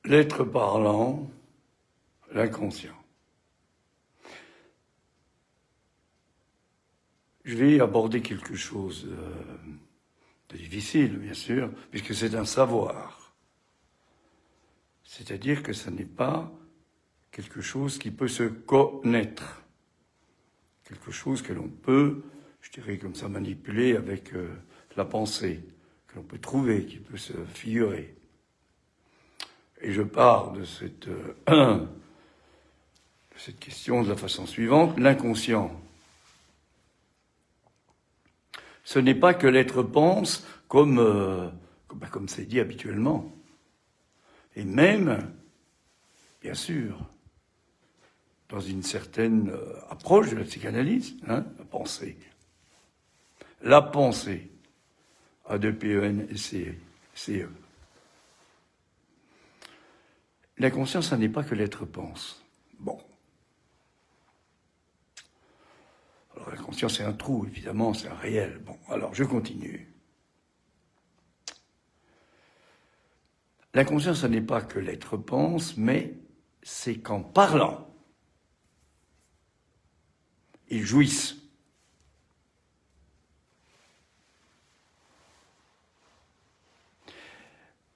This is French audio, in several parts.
L'être parlant, l'inconscient. Je vais aborder quelque chose de difficile, bien sûr, puisque c'est un savoir. C'est-à-dire que ce n'est pas quelque chose qui peut se connaître. Quelque chose que l'on peut, je dirais comme ça, manipuler avec la pensée, que l'on peut trouver, qui peut se figurer. Et je pars de cette question de la façon suivante, l'inconscient. Ce n'est pas que l'être pense comme c'est dit habituellement. Et même, bien sûr, dans une certaine approche de la psychanalyse, la pensée. La pensée, A2PEN-C-E. La conscience, ça n'est pas que l'être pense. Bon. Alors la conscience, c'est un trou, évidemment, c'est un réel. Bon, alors je continue. La conscience, ça n'est pas que l'être pense, mais c'est qu'en parlant, ils jouissent.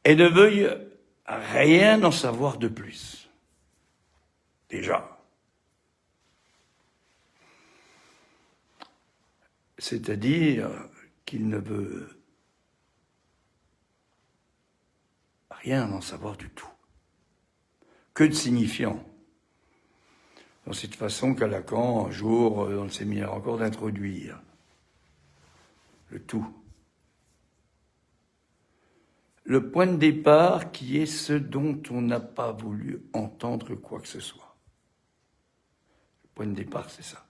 Et ne veuillent rien en savoir de plus. Déjà. C'est-à-dire qu'il ne veut rien en savoir du tout. Que de signifiant. Dans cette façon qu'a Lacan, un jour, dans le séminaire encore, d'introduire le tout. Le point de départ qui est ce dont on n'a pas voulu entendre quoi que ce soit. Le point de départ, c'est ça.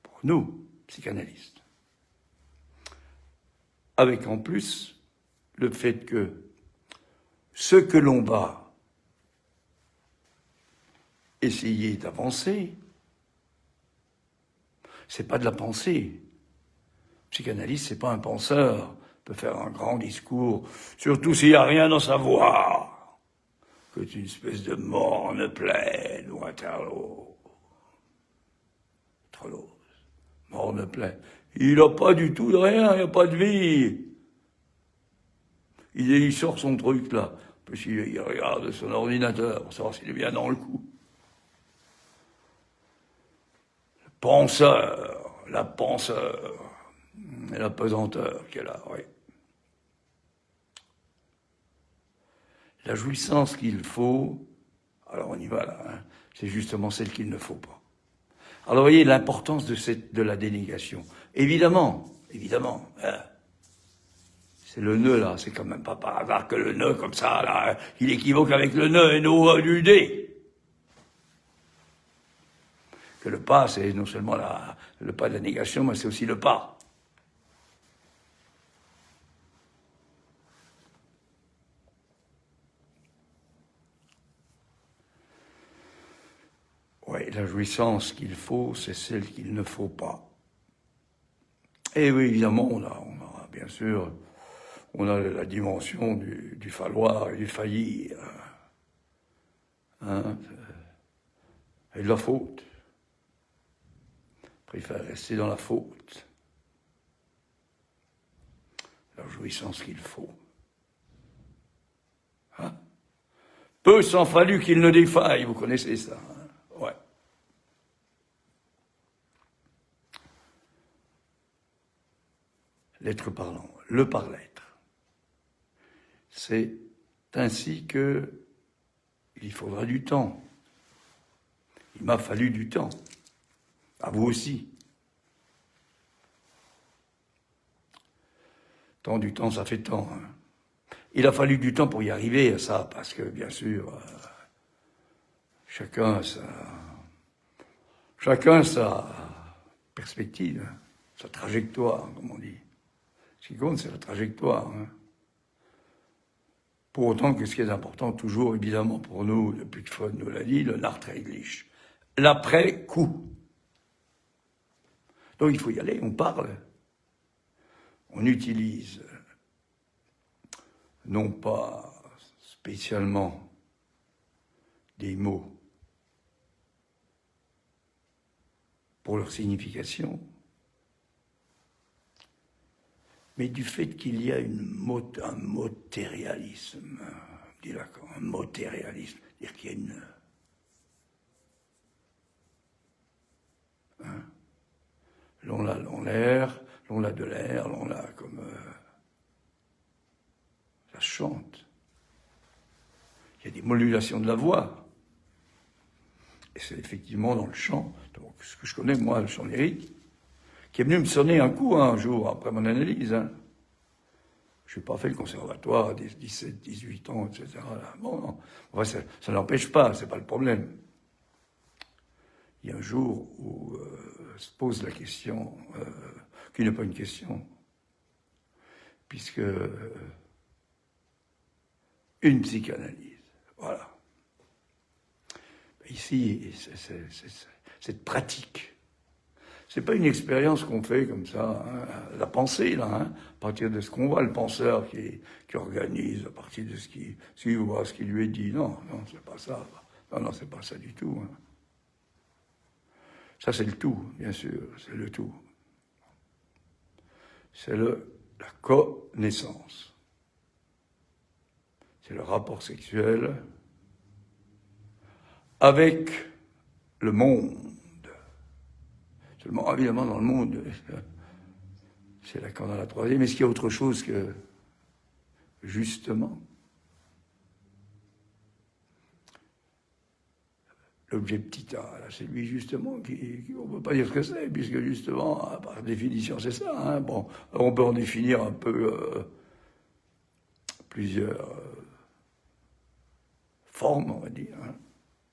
Pour nous, psychanalystes. Avec en plus le fait que ce que l'on va essayer d'avancer, c'est pas de la pensée. Le psychanalyste, c'est pas un penseur. Peut faire un grand discours, surtout s'il n'y a rien dans sa voix, que c'est une espèce de morne pleine ou un tarot. Morne pleine. Il n'a pas du tout de rien, il n'y a pas de vie. Il sort son truc là, puis il regarde son ordinateur pour savoir s'il est bien dans le coup. Le penseur, la penseur, et la pesanteur qu'elle a, oui. La jouissance qu'il faut, alors on y va là, c'est justement celle qu'il ne faut pas. Alors vous voyez l'importance de la dénégation. Évidemment, c'est le nœud là, c'est quand même pas par hasard que le nœud comme ça, là, il équivoque avec le nœud et non du dé. Que le pas, c'est non seulement le pas de la négation, mais c'est aussi le pas. Oui, la jouissance qu'il faut, c'est celle qu'il ne faut pas. Et oui, évidemment, on a bien sûr, on a la dimension du falloir et du faillir. Et de la faute. On préfère rester dans la faute. La jouissance qu'il faut. Peu s'en fallut qu'il ne défaille, vous connaissez ça. Ouais. L'être parlant, le par-l'être. C'est ainsi que il faudra du temps. Il m'a fallu du temps. À vous aussi. Tant du temps, ça fait temps. Il a fallu du temps pour y arriver à ça, parce que, bien sûr, chacun sa perspective, sa trajectoire, comme on dit. Ce qui compte, c'est la trajectoire. Pour autant que ce qui est important, toujours, évidemment, pour nous, depuis que Freud nous l'a dit, le Nachträglich, l'après-coup. Donc il faut y aller, on parle. On utilise, non pas spécialement des mots pour leur signification, mais du fait qu'il y a un motérialisme, dit Lacan, un motérialisme, c'est-à-dire qu'il y a une... L'on l'a de l'air, l'on l'a comme... ça chante. Il y a des modulations de la voix. Et c'est effectivement dans le chant, donc ce que je connais, moi, le chant lyrique, qui est venu me sonner un coup, un jour, après mon analyse. Je n'ai pas fait le conservatoire à 17, 18 ans, etc. Bon, non. Enfin, ça n'empêche pas, c'est pas le problème. Il y a un jour où se pose la question, qui n'est pas une question, puisque une psychanalyse, voilà. Ici, cette pratique, c'est pas une expérience qu'on fait comme ça, hein, la pensée, là, hein, à partir de ce qu'on voit, le penseur qui organise, à partir de ce qu'il voit, ce qui lui est dit. Non, c'est pas ça. Non, c'est pas ça du tout. Hein. Ça, c'est le tout, bien sûr, c'est le tout. C'est la connaissance. C'est le rapport sexuel avec le monde. Seulement, évidemment, dans le monde, c'est là qu'on a la troisième. Est-ce qu'il y a autre chose que, justement, l'objet petit a, c'est lui, justement, on ne peut pas dire ce que c'est, puisque, justement, par définition, c'est ça. Hein. Bon, on peut en définir un peu plusieurs formes, on va dire. Hein.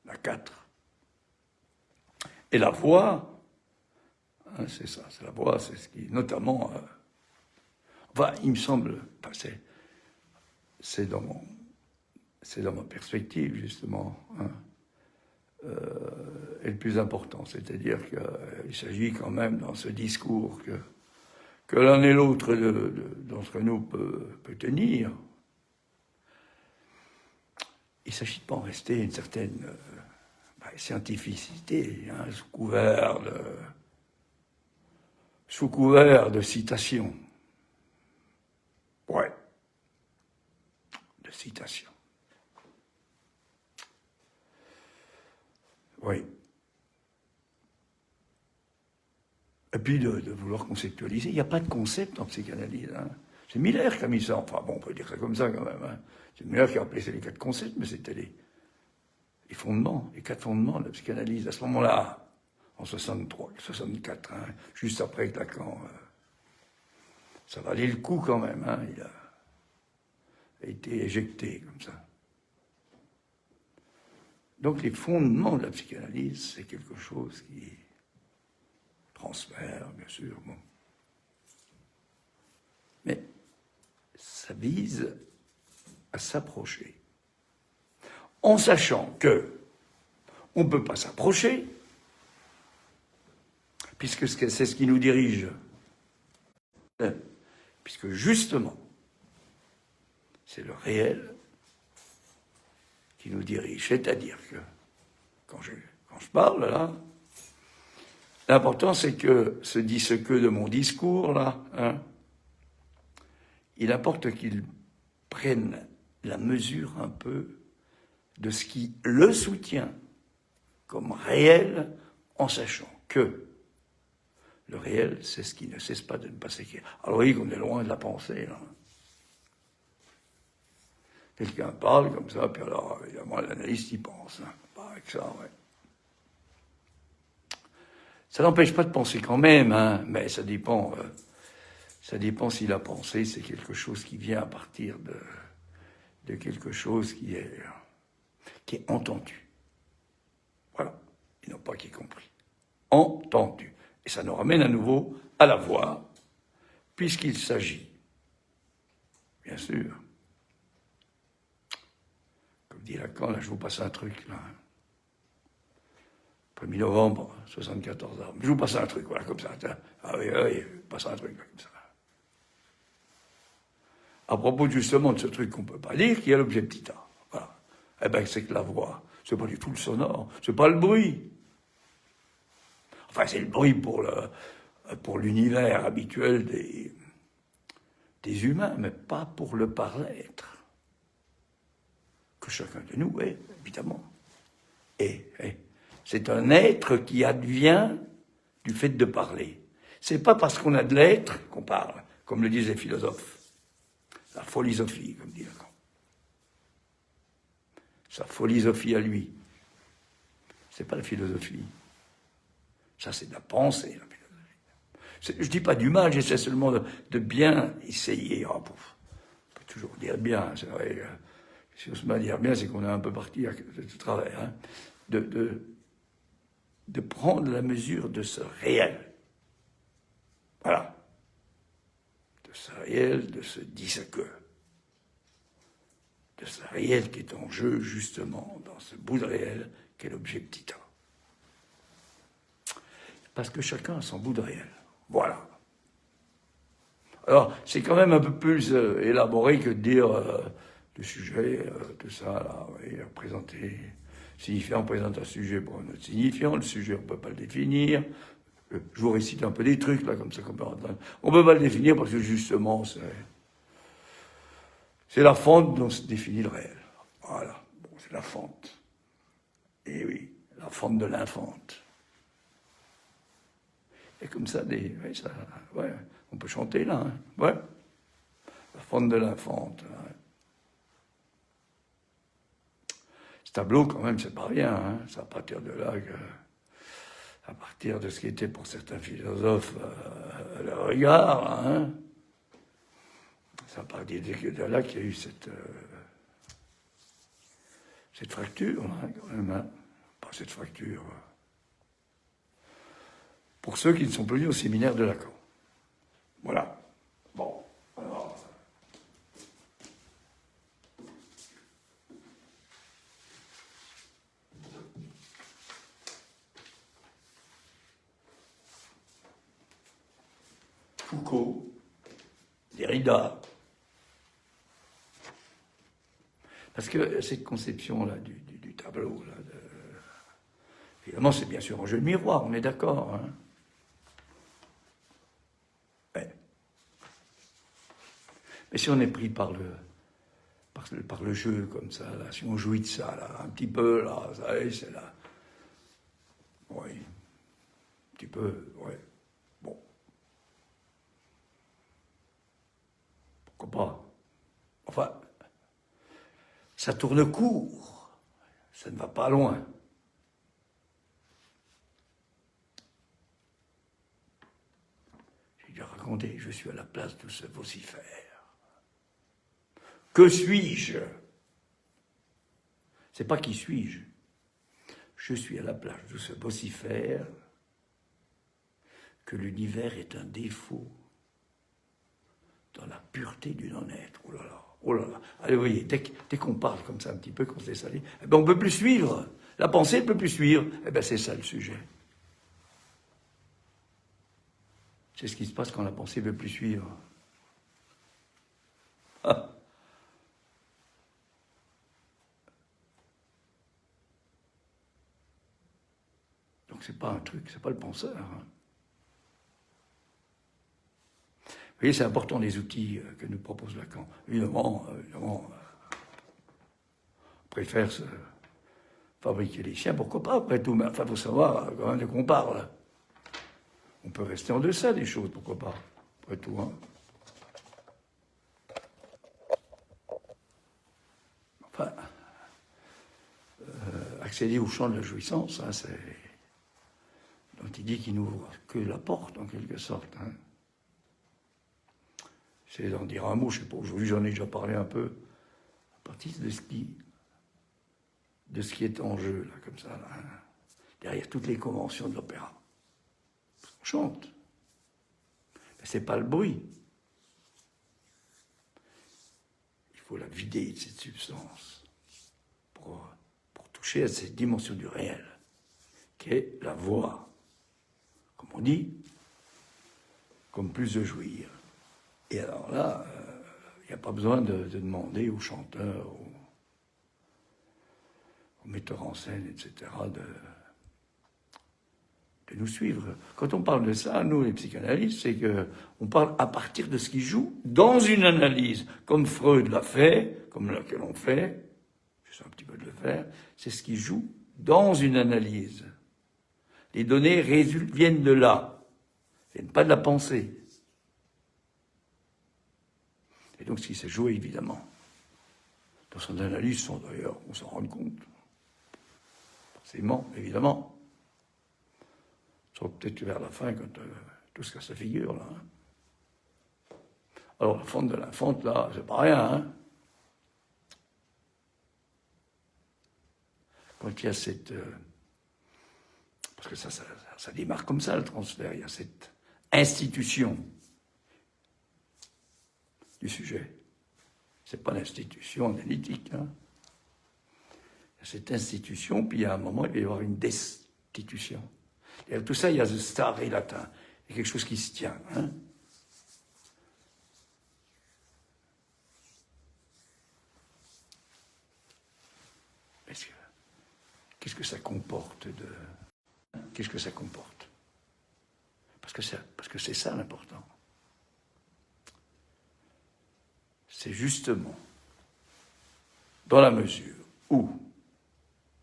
La 4. Et la voix, hein, c'est ça, c'est la voix, c'est ce qui, notamment, enfin, il me semble, c'est dans ma perspective, justement, hein, est le plus important. C'est-à-dire qu'il s'agit quand même, dans ce discours que l'un et l'autre d'entre nous peut tenir, il ne s'agit pas en rester une certaine scientificité, hein, sous couvert de citation. Ouais, de citation. Oui. Et puis de vouloir conceptualiser. Il n'y a pas de concept en psychanalyse. Hein. C'est Miller qui a mis ça. Enfin bon, on peut dire ça comme ça quand même. Hein. C'est Miller qui a appelé ça les 4 concepts, mais c'était les fondements, les 4 fondements de la psychanalyse. À ce moment-là, en 63, 64, hein, juste après que Lacan, ça valait le coup quand même. Hein, il a été éjecté comme ça. Donc les fondements de la psychanalyse, c'est quelque chose qui transfère, bien sûr. Bon. Mais ça vise à s'approcher. En sachant que on ne peut pas s'approcher, puisque c'est ce qui nous dirige. Puisque justement, c'est le réel qui nous dirige. C'est-à-dire que, quand je parle, là, l'important, c'est que ce que de mon discours, là, hein, il importe qu'il prenne la mesure un peu de ce qui le soutient comme réel, en sachant que le réel, c'est ce qui ne cesse pas de ne pas s'écrire. Alors oui, qu'on est loin de la pensée, là. Quelqu'un parle comme ça, puis alors, évidemment, l'analyste y pense. Hein. Pas avec ça, ouais. Ça n'empêche pas de penser quand même, hein, mais ça dépend si la pensée, c'est quelque chose qui vient à partir de quelque chose qui est entendu. Voilà, et non pas qui est compris. Entendu. Et ça nous ramène à nouveau à la voix, puisqu'il s'agit, bien sûr, comme dit Lacan, là je vous passe un truc, là. 1er novembre 74 ans. Je vous passe un truc, voilà, comme ça. Ah oui, passe un truc, là, comme ça. À propos justement de ce truc qu'on ne peut pas lire, qui est l'objet petit a. Eh bien, c'est que la voix, c'est pas du tout le sonore, c'est pas le bruit. Enfin, c'est le bruit pour l'univers habituel des humains, mais pas pour le par-l'être. Que chacun de nous est, évidemment. Et c'est un être qui advient du fait de parler. C'est pas parce qu'on a de l'être qu'on parle, comme le disent les philosophes. La pholisophie, comme dit Lacan. Sa pholisophie à lui. C'est pas la philosophie. Ça, c'est de la pensée, la philosophie. Je dis pas du mal, j'essaie seulement de bien essayer. Oh, on peut toujours dire bien, c'est vrai. Si on se met à dire bien, c'est qu'on est un peu parti de travers. Hein, de prendre la mesure de ce réel. Voilà. De ce réel, de ce disque. De ce réel qui est en jeu, justement, dans ce bout de réel qu'est l'objet petit a. Parce que chacun a son bout de réel. Voilà. Alors, c'est quand même un peu plus élaboré que de dire le sujet, tout ça, là, oui, présenter. Signifiant présente un sujet pour un autre signifiant, le sujet, on ne peut pas le définir. Je vous récite un peu des trucs, là, comme ça, qu'on peut entendre. On ne peut pas le définir parce que, justement, c'est la fente dont se définit le réel. Voilà. Bon, c'est la fente. Et oui, la fente de l'infante. Et comme ça, ouais, on peut chanter, là, hein, ouais. La fente de l'infante. Ouais. Ce tableau, quand même, c'est pas rien, hein. C'est à partir de là à partir de ce qui était pour certains philosophes le regard, hein. C'est à partir de là qu'il y a eu cette fracture, hein, quand même, hein. Pas cette fracture. Pour ceux qui ne sont plus venus au séminaire de Lacan. Voilà. Bon, alors. Foucault, Derrida. Parce que cette conception-là du tableau, là, évidemment, c'est bien sûr un jeu de miroir, on est d'accord. Hein. Ouais. Mais si on est pris par le jeu comme ça, là, si on jouit de ça, là, un petit peu, là, ça y est, c'est là. Oui. Un petit peu, ouais. Bon. Pourquoi pas? Enfin, ça tourne court. Ça ne va pas loin. J'ai déjà raconté, je suis à la place de ce vocifère. Que suis-je? C'est pas qui suis-je. Je suis à la place de ce vocifère que l'univers est un défaut dans la pureté du non-être. Oh là là, oh là là. Allez, vous voyez, dès qu'on parle comme ça un petit peu, qu'on se laisse aller, eh ben on ne peut plus suivre. La pensée ne peut plus suivre. Eh bien, c'est ça le sujet. C'est ce qui se passe quand la pensée ne veut plus suivre. Ah. Donc c'est pas un truc, c'est pas le penseur. Hein. Vous voyez, c'est important les outils que nous propose Lacan. Évidemment, on préfère se fabriquer les chiens, pourquoi pas, après tout, mais enfin, il faut savoir quand même de quoi on parle. On peut rester en deçà des choses, pourquoi pas, après tout. Hein. Enfin, accéder au champ de la jouissance, hein, c'est dont il dit qu'il n'ouvre que la porte, en quelque sorte. Hein. J'essaie d'en dire un mot, je ne sais pas, aujourd'hui j'en ai déjà parlé un peu, à partir de ce qui est en jeu, là, comme ça, là, hein, derrière toutes les conventions de l'opéra. On chante. Mais ce n'est pas le bruit. Il faut la vider de cette substance pour toucher à cette dimension du réel, qui est la voix. Comme on dit, comme plus de jouir. Et alors là, il n'y a pas besoin de demander aux chanteurs, aux metteurs en scène, etc., de nous suivre. Quand on parle de ça, nous, les psychanalystes, c'est qu'on parle à partir de ce qui joue dans une analyse, comme Freud l'a fait, comme que l'on fait, j'essaie un petit peu de le faire, c'est ce qui joue dans une analyse. Les données viennent de là, viennent pas de la pensée. Et donc, ce qui s'est joué, évidemment, dans son analyse, sans d'ailleurs, on s'en rend compte. Forcément, évidemment. Sauf peut-être vers la fin, quand tout se casse la figure, là. Alors, la fente de l'infante, là, c'est pas rien, hein. Quand il y a cette... parce que ça démarre comme ça, le transfert. Il y a cette institution du sujet. C'est pas l'institution analytique, hein. Il y a cette institution, puis il y a un moment, il va y avoir une destitution. Et tout ça, il y a ce stare latin. Il y a quelque chose qui se tient, hein. Qu'est-ce que ça comporte Qu'est-ce que ça comporte? Parce que c'est ça l'important. C'est justement dans la mesure où,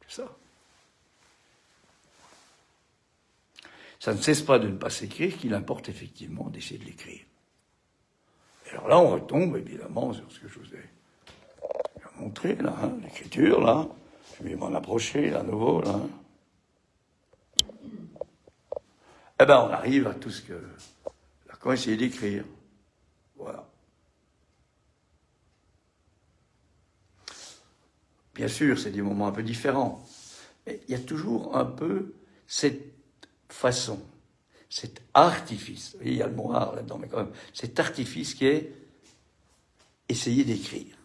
c'est ça ne cesse pas de ne pas s'écrire qu'il importe effectivement d'essayer de l'écrire. Et alors là, on retombe évidemment sur ce que je vous ai montré, là, hein, l'écriture, là. Je vais m'en approcher, là, à nouveau, là. Eh ben, on arrive à tout ce que Lacan essayait d'écrire. Voilà. Bien sûr, c'est des moments un peu différents. Mais il y a toujours un peu cette façon, cet artifice. Vous voyez, il y a le mot art là-dedans, mais quand même, cet artifice qui est essayer d'écrire.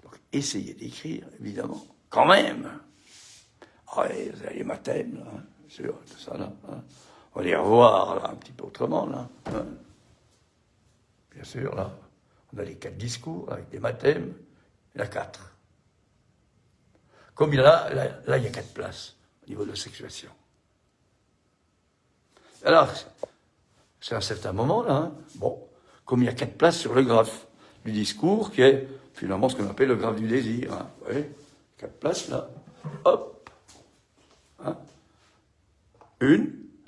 Donc, essayer d'écrire, évidemment, quand même. Ah, vous avez les mathèmes, là, hein, sûr, tout ça, là. Hein. On va les revoir, là, un petit peu autrement, là. Hein. Bien sûr, là, on a les 4 discours avec des mathèmes. Il y en a 4. Comme il y a là, il y a 4 places au niveau de la sexuation. Alors, c'est à un certain moment, là, hein, bon, comme il y a 4 places sur le graphe du discours, qui est finalement ce qu'on appelle le graphe du désir. Hein, vous voyez, 4 places, là, hop, hein, 1,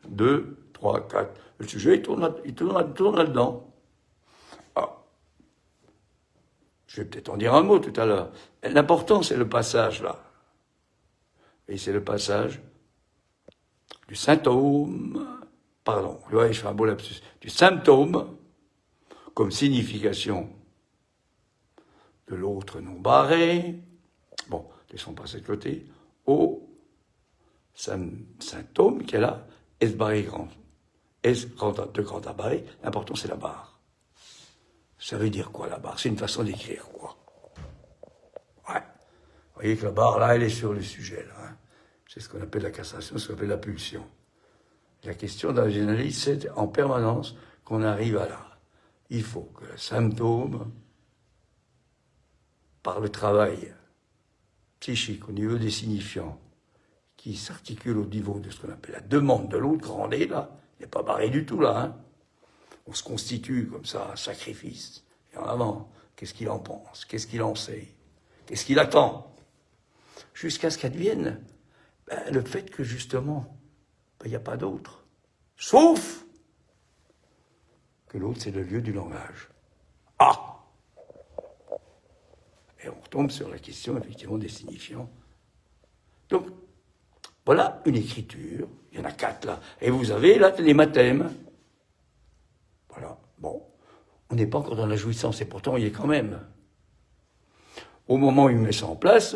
2, 3, 4. Le sujet, il tourne là-dedans. Je vais peut-être en dire un mot tout à l'heure. L'important, c'est le passage, là. Et c'est le passage du symptôme, pardon, je fais un beau lapsus, du symptôme comme signification de l'autre non barré, bon, laissons passer de côté, au symptôme qui est là, S barré grand. S de grand à barré, l'important c'est la barre. Ça veut dire quoi, la barre? C'est une façon d'écrire, quoi. Ouais. Vous voyez que la barre, là, elle est sur le sujet, là. Hein. C'est ce qu'on appelle la castration, ce qu'on appelle la pulsion. La question dans la analyse, c'est en permanence qu'on arrive à là. Il faut que le symptôme, par le travail psychique, au niveau des signifiants, qui s'articule au niveau de ce qu'on appelle la demande de l'autre, grande, là, il n'est pas barré du tout, là, hein. On se constitue comme ça, un sacrifice. Et en avant, qu'est-ce qu'il en pense? Qu'est-ce qu'il en sait? Qu'est-ce qu'il attend? Jusqu'à ce qu'advienne le fait que, justement, il n'y a pas d'autre. Sauf que l'autre, c'est le lieu du langage. Ah! Et on retombe sur la question, effectivement, des signifiants. Donc, voilà une écriture. Il y en a 4, là. Et vous avez, là, les mathèmes. Voilà, bon, on n'est pas encore dans la jouissance, et pourtant il y est quand même. Au moment où il met ça en place,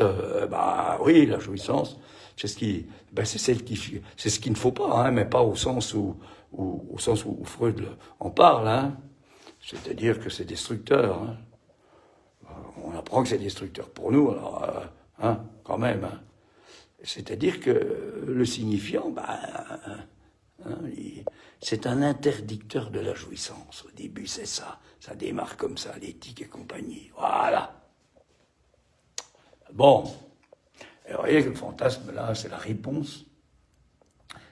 oui, la jouissance, c'est c'est ce qu'il ne faut pas, hein, mais pas au sens où Freud en parle, hein. C'est-à-dire que c'est destructeur. Hein. On apprend que c'est destructeur pour nous, alors, hein, quand même. Hein. C'est-à-dire que le signifiant, c'est un interdicteur de la jouissance. Au début, c'est ça. Ça démarre comme ça, l'éthique et compagnie. Voilà. Bon, et vous voyez que le fantasme, là, c'est la réponse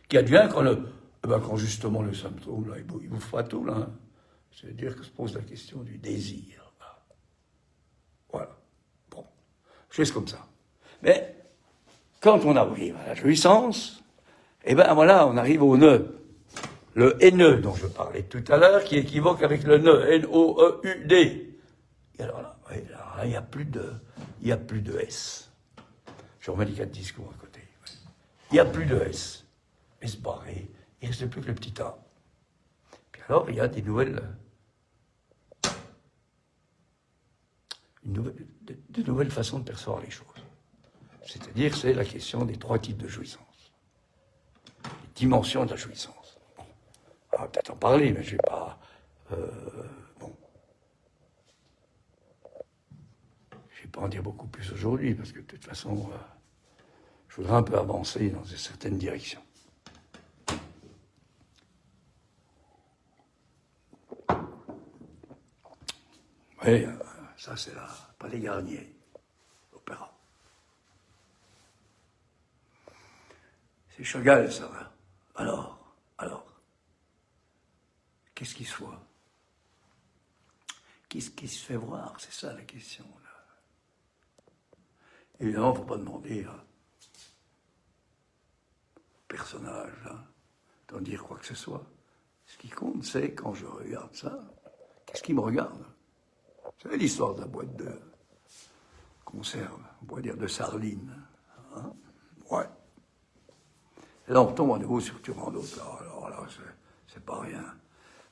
qui advient quand justement le symptôme, là, il bouffe pas tout, là. Hein. C'est-à-dire que se pose la question du désir. Là. Voilà. Bon, juste comme ça. Mais quand on arrive à la jouissance, eh ben voilà, on arrive au nœud. Le haineux dont je parlais tout à l'heure, qui équivoque avec le nœud, N-O-E-U-D. Et alors là, il n'y a plus de S. Je remets les 4 discours à côté. Il n'y a plus de S. S barré. Il ne reste plus que le petit A. Puis alors, il y a des nouvelles façons de percevoir les choses. C'est-à-dire, c'est la question des 3 types de jouissance. Les dimensions de la jouissance. Bon. On va peut-être en parler, mais je ne vais pas... bon. Je ne vais pas en dire beaucoup plus aujourd'hui, parce que de toute façon, je voudrais un peu avancer dans certaines directions. Oui, ça c'est là, pas les Garnier, l'opéra. C'est Chagall, ça va. Alors, qu'est-ce qui se voit? Qu'est-ce qui se fait voir? C'est ça la question, là. Évidemment, il ne faut pas demander au personnage d'en dire quoi que ce soit. Ce qui compte, c'est quand je regarde ça, qu'est-ce qui me regarde? C'est l'histoire de la boîte de conserve, on pourrait dire de sardines. Hein? Ouais. Et là, on retombe à nouveau sur Turandot. Alors là, c'est pas rien.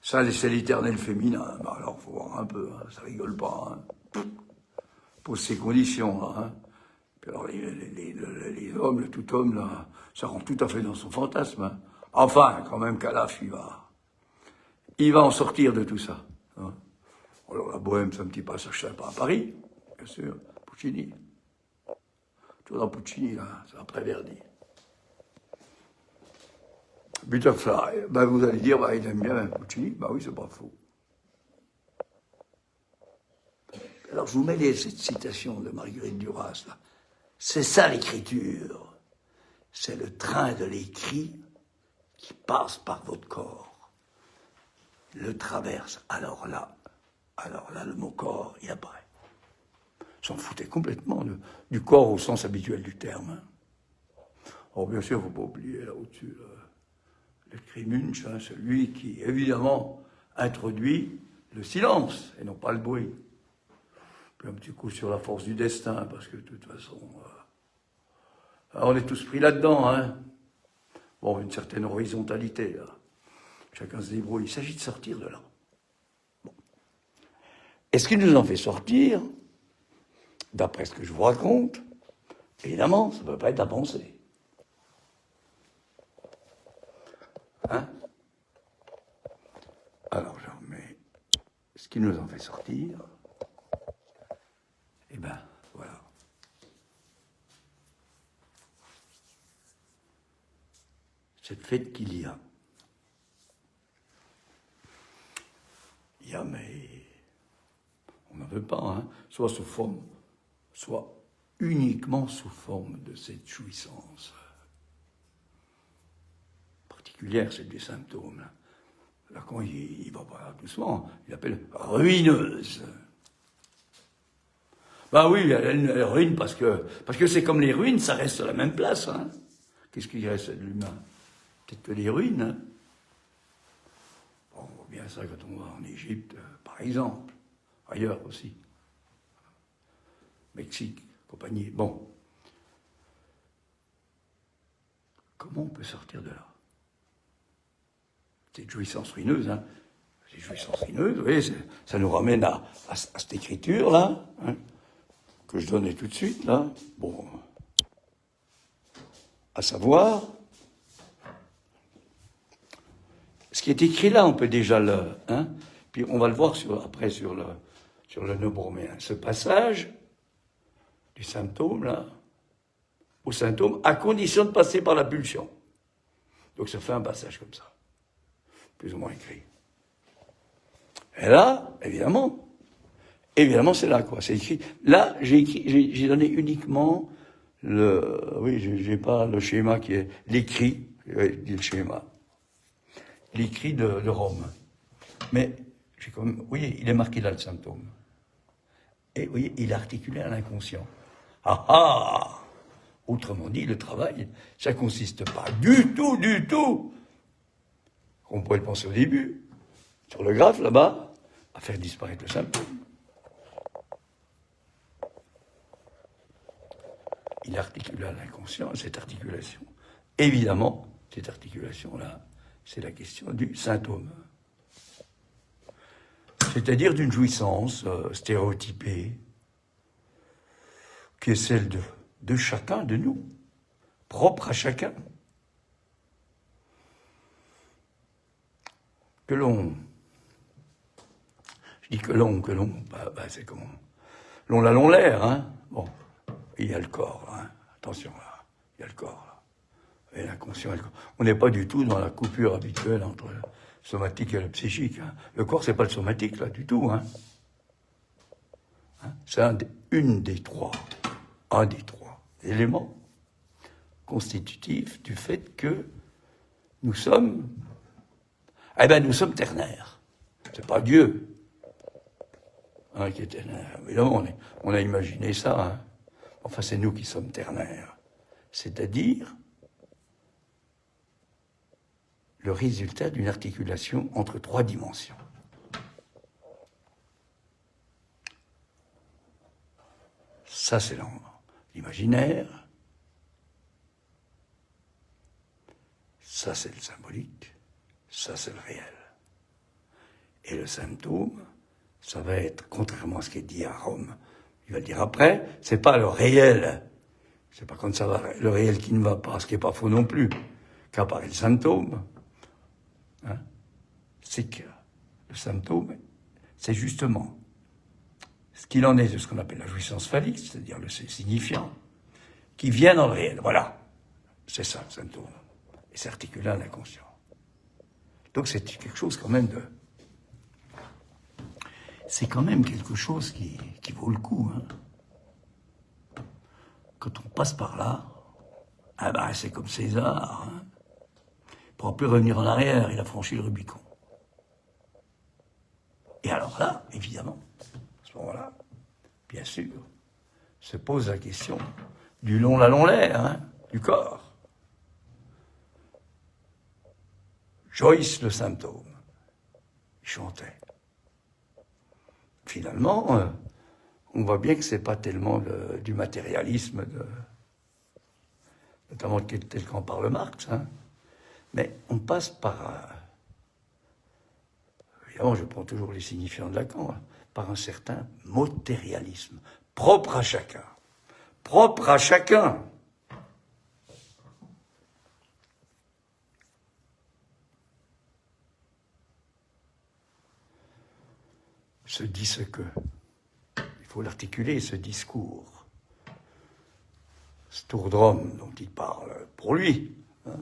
Ça, c'est l'éternel féminin. Ben alors, faut voir un peu, hein, ça rigole pas. Hein. Pose ses conditions. Là, hein. Puis alors, les hommes, le tout homme, là, ça rentre tout à fait dans son fantasme. Hein. Enfin, quand même, Calaf, il va en sortir de tout ça. Hein. Alors, la Bohème, c'est un petit passage sympa à Paris, bien sûr. Puccini. Toujours dans Puccini, là, c'est après Verdi. Butterfly, ben vous allez dire, il aime bien Puccini. Ben oui, c'est pas faux. Alors, je vous mets cette citation de Marguerite Duras, là. C'est ça l'écriture. C'est le train de l'écrit qui passe par votre corps. Le traverse. Alors là, le mot corps, il apparaît. S'en foutait complètement du corps au sens habituel du terme. Hein. Alors, bien sûr, il ne faut pas oublier là au-dessus l'écrit Munch, hein, celui qui, évidemment, introduit le silence et non pas le bruit. Puis un petit coup sur la force du destin, parce que de toute façon, on est tous pris là-dedans. Hein. Bon, une certaine horizontalité, là. Chacun se débrouille. Il s'agit de sortir de là. Bon. Et ce qui nous en fait sortir, d'après ce que je vous raconte, évidemment, ça ne peut pas être la pensée. Hein? Alors, je remets ce qui nous en fait sortir. Eh bien, voilà. Cette fête qu'il y a. Mais on n'en veut pas, hein, soit sous forme, soit uniquement sous forme de cette jouissance particulière, c'est des symptômes. Là, quand il va pas doucement, il appelle ruineuse. Ben oui, elle ruine parce que c'est comme les ruines, ça reste à la même place. Hein. Qu'est-ce qui reste de l'humain? Peut-être que les ruines. Hein. On voit bien ça quand on va en Égypte, par exemple. Ailleurs aussi. Mexique, compagnie. Bon. Comment on peut sortir de là? Cette jouissance ruineuse, hein. Cette jouissance ruineuse, vous voyez, ça nous ramène à cette écriture-là, hein, que je donnais tout de suite, là. Bon. À savoir, ce qui est écrit là, on peut déjà le... Hein, puis on va le voir après sur le nœud broméen. Ce passage du symptôme, là, au symptôme, à condition de passer par la pulsion. Donc ça fait un passage comme ça, plus ou moins écrit. Et là, évidemment, Évidemment, c'est là, quoi. C'est écrit. Là, j'ai donné uniquement oui, j'ai pas le schéma qui est l'écrit, dit le schéma. L'écrit de Rome. Mais, j'ai quand même, vous voyez, il est marqué là le symptôme. Et, vous voyez, il est articulé à l'inconscient. Ah ah! Autrement dit, le travail, ça consiste pas du tout, on pourrait le penser au début, sur le graphe là-bas, à faire disparaître le symptôme. Il articule à l'inconscient, cette articulation. Évidemment, cette articulation-là, c'est la question du symptôme. C'est-à-dire d'une jouissance stéréotypée, qui est celle de chacun de nous, propre à chacun. Je dis que l'on, c'est comment l'on l'a, l'on l'air, hein. Bon, il y a le corps, hein. Attention là, il y a le corps là. Et l'inconscient et le corps. On n'est pas du tout dans la coupure habituelle entre le somatique et le psychique, hein. Le corps, c'est pas le somatique là du tout, hein. C'est un des trois éléments constitutifs du fait que nous sommes ternaires. C'est pas Dieu qui est ternaire. Évidemment, on a imaginé ça. Hein. Enfin, c'est nous qui sommes ternaires. C'est-à-dire le résultat d'une articulation entre trois dimensions. Ça, c'est l'imaginaire. Ça, c'est le symbolique. Ça, c'est le réel. Et le symptôme, ça va être, contrairement à ce qui est dit à Rome, il va le dire après, c'est pas le réel. C'est pas quand ça va, le réel qui ne va pas, ce qui est pas faux non plus, qu'apparaît le symptôme. Hein, c'est que le symptôme, c'est justement ce qu'il en est de ce qu'on appelle la jouissance phallique, c'est-à-dire le signifiant, qui vient dans le réel. Voilà. C'est ça, le symptôme. Et c'est articulé à l'inconscient. Donc c'est quelque chose quand même c'est quand même quelque chose qui vaut le coup. Hein. Quand on passe par là, c'est comme César. Hein. Il ne pourra plus revenir en arrière, il a franchi le Rubicon. Et alors là, évidemment, à ce moment-là, bien sûr, se pose la question du long la long l'air, hein, du corps. Joyce le symptôme. Il chantait. Finalement, on voit bien que c'est pas tellement du matérialisme, notamment tel qu'en parle Marx, hein, mais on passe par, évidemment je prends toujours les signifiants de Lacan, hein, par un certain matérialisme, propre à chacun. Propre à chacun. Se dit ce que. Il faut l'articuler, ce discours. Ce tour de Rome dont il parle, pour lui. Hein,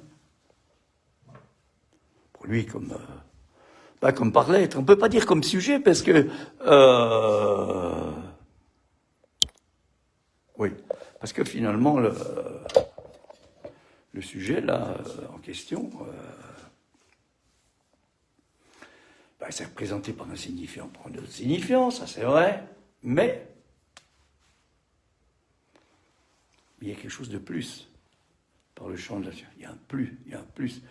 pour lui comme par l'être. On ne peut pas dire comme sujet parce que... oui, parce que finalement, le sujet là, en question... c'est représenté par un signifiant, par un autre signifiant, ça c'est vrai, mais il y a quelque chose de plus par le champ de la science. Il y a un plus.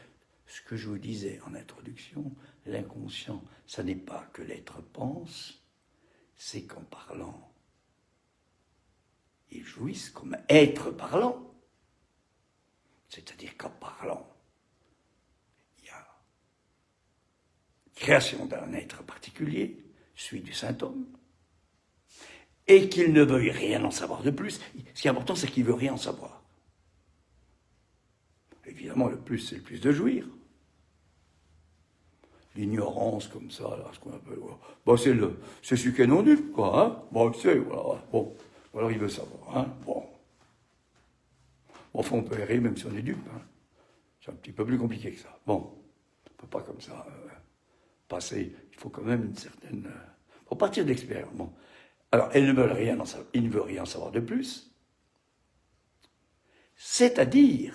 Ce que je vous disais en introduction, l'inconscient, ça n'est pas que l'être pense, c'est qu'en parlant, il jouisse comme être parlant. C'est-à-dire qu'en parlant, création d'un être particulier, celui du symptôme, et qu'il ne veuille rien en savoir de plus. Ce qui est important, c'est qu'il ne veut rien en savoir. Évidemment, le plus, c'est le plus de jouir. L'ignorance, comme ça, là, ce qu'on appelle... c'est celui qui est non dupe, quoi, hein. Bon, tu sais, voilà, bon. Alors, il veut savoir, hein. Bon. Enfin, on peut errer même si on est dupe, hein. C'est un petit peu plus compliqué que ça. Bon. On ne peut pas comme ça... passer, il faut quand même une certaine... faut partir de l'expérience. Bon. Alors, il ne veut rien savoir de plus. C'est-à-dire,